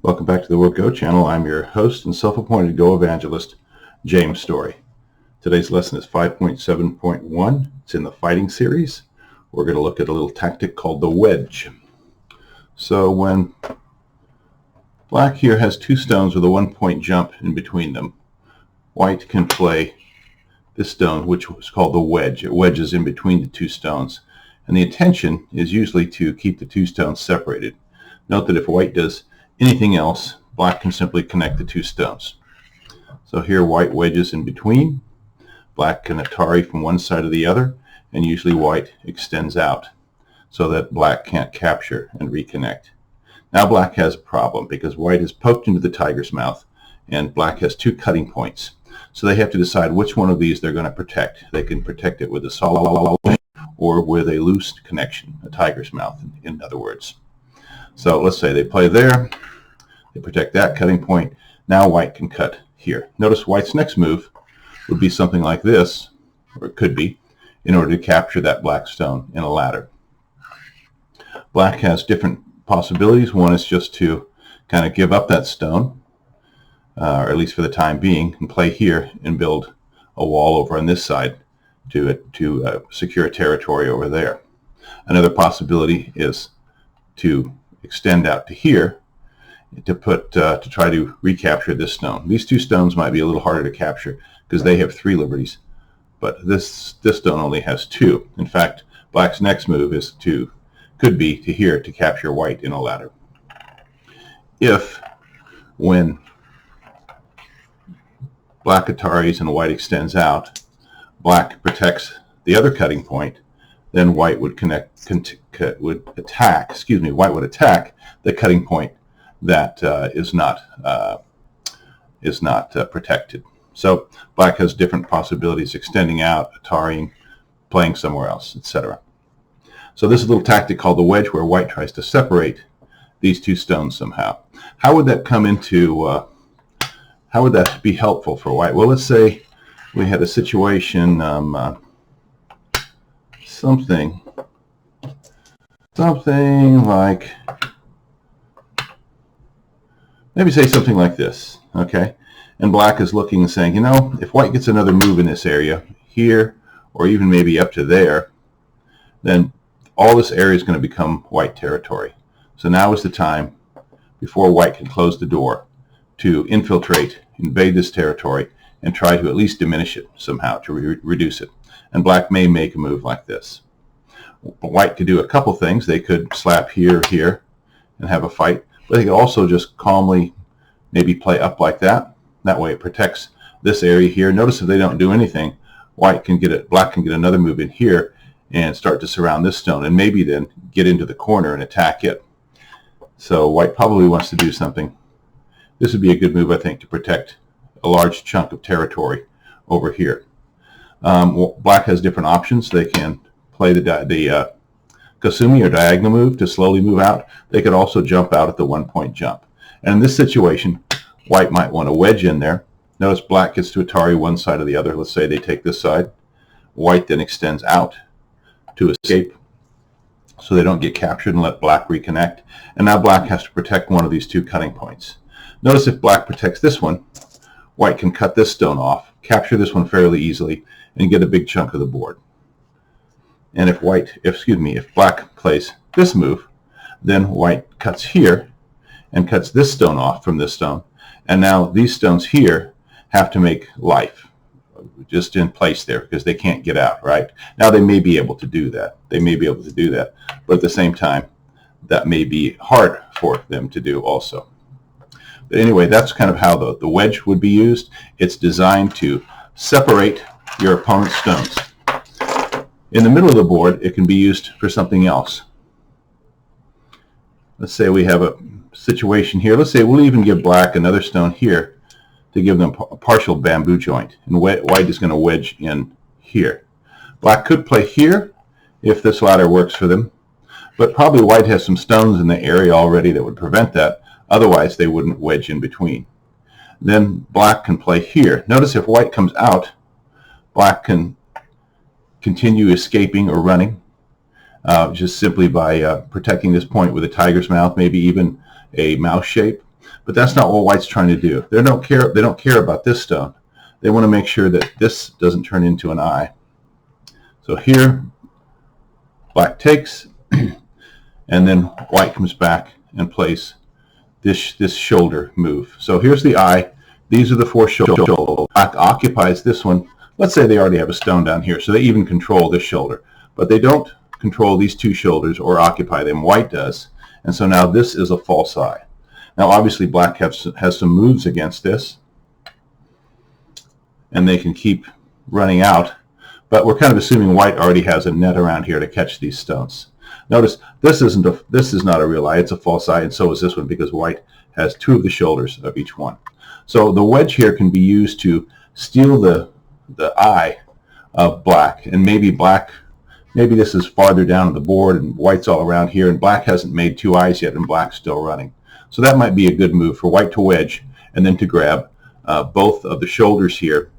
Welcome back to the Word Go channel. I'm your host and self-appointed Go evangelist, James Story. Today's lesson is 5.7.1. It's in the fighting series. We're going to look at a little tactic called the wedge. So when black here has two stones with a 1-point jump in between them, white can play this stone, which was called the wedge. It wedges in between the two stones. And the intention is usually to keep the two stones separated. Note that if white does anything else, black can simply connect the two stones. So here white wedges in between, black can Atari from one side or the other, and usually white extends out so that black can't capture and reconnect. Now black has a problem because white is poked into the tiger's mouth and black has two cutting points. So they have to decide which one of these they're going to protect. They can protect it with a solid or with a loose connection, a tiger's mouth in other words. So let's say they play there, they protect that cutting point. Now white can cut here. Notice white's next move would be something like this, or it could be, in order to capture that black stone in a ladder. Black has different possibilities. One is just to kind of give up that stone, or at least for the time being, and play here and build a wall over on this side to secure territory over there. Another possibility is to extend out to here to try to recapture this stone. These two stones might be a little harder to capture because they have 3 liberties, but this stone only has 2. In fact, black's next move is could be to here to capture white in a ladder. If when black Ataris and white extends out, black protects the other cutting point, then white would attack the cutting point that is not protected. So black has different possibilities: extending out, Ataring, playing somewhere else, etc. So this is a little tactic called the wedge, where white tries to separate these two stones somehow. How would that come into? How would that be helpful for white? Well, let's say we had a situation, something like, maybe say something like this, okay? And black is looking and saying, you know, if white gets another move in this area, here, or even maybe up to there, then all this area is going to become white territory. So now is the time, before white can close the door, to infiltrate, invade this territory, and try to at least diminish it somehow, to reduce it. And black may make a move like this. White could do a couple things. They could slap here, here, and have a fight. But they could also just calmly maybe play up like that. That way it protects this area here. Notice if they don't do anything, black can get another move in here and start to surround this stone, and maybe then get into the corner and attack it. So white probably wants to do something. This would be a good move, I think, to protect a large chunk of territory over here. Black has different options. They can play the Kasumi, or diagonal move, to slowly move out. They could also jump out at the 1-point jump. And in this situation, white might want to wedge in there. Notice black gets to Atari one side or the other. Let's say they take this side. White then extends out to escape so they don't get captured and let black reconnect. And now black has to protect one of these two cutting points. Notice if black protects this one, white can cut this stone off, capture this one fairly easily, and get a big chunk of the board. And if black plays this move, then white cuts here and cuts this stone off from this stone. And now these stones here have to make life just in place there because they can't get out, right? Now they may be able to do that. But at the same time, that may be hard for them to do also. But anyway, that's kind of how the wedge would be used. It's designed to separate your opponent's stones. In the middle of the board, it can be used for something else. Let's say we have a situation here. Let's say we'll even give black another stone here to give them a partial bamboo joint. And white is going to wedge in here. Black could play here if this ladder works for them. But probably white has some stones in the area already that would prevent that. Otherwise, they wouldn't wedge in between. Then black can play here. Notice if white comes out, black can continue escaping or running just simply by protecting this point with a tiger's mouth, maybe even a mouse shape. But that's not what white's trying to do. They don't care about this stone. They want to make sure that this doesn't turn into an eye. So here, black takes, and then white comes back and plays this shoulder move. So here's the eye. These are the 4 shoulders. Black occupies this one. Let's say they already have a stone down here, so they even control this shoulder. But they don't control these 2 shoulders or occupy them. White does. And so now this is a false eye. Now obviously black has some moves against this, and they can keep running out. But we're kind of assuming white already has a net around here to catch these stones. Notice this is not a real eye. It's a false eye, and so is this one, because white has 2 of the shoulders of each one. So the wedge here can be used to steal the eye of black, and maybe this is farther down on the board and white's all around here, and black hasn't made 2 eyes yet and black's still running. So that might be a good move for white to wedge and then to grab both of the shoulders here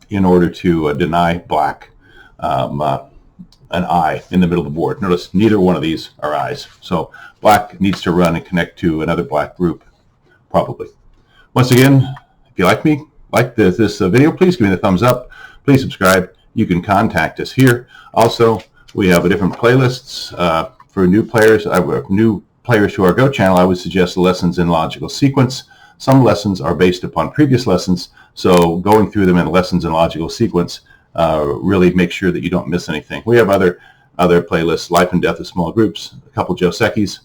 in order to deny black an eye in the middle of the board. Notice neither one of these are eyes. So black needs to run and connect to another black group, probably. Once again, if you like this video, please give me the thumbs up. Please subscribe. You can contact us here. Also, we have different playlists for new players. New players to our Go channel, I would suggest lessons in logical sequence. Some lessons are based upon previous lessons, so going through them in lessons in logical sequence really make sure that you don't miss anything. We have other playlists, Life and Death of Small Groups, a couple Joseki's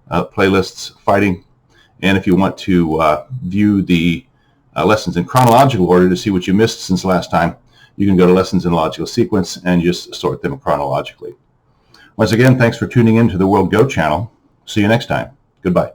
playlists, fighting, and if you want to view the lessons in chronological order to see what you missed since last time, you can go to Lessons in Logical Sequence and just sort them chronologically. Once again, thanks for tuning in to the World Go channel. See you next time. Goodbye.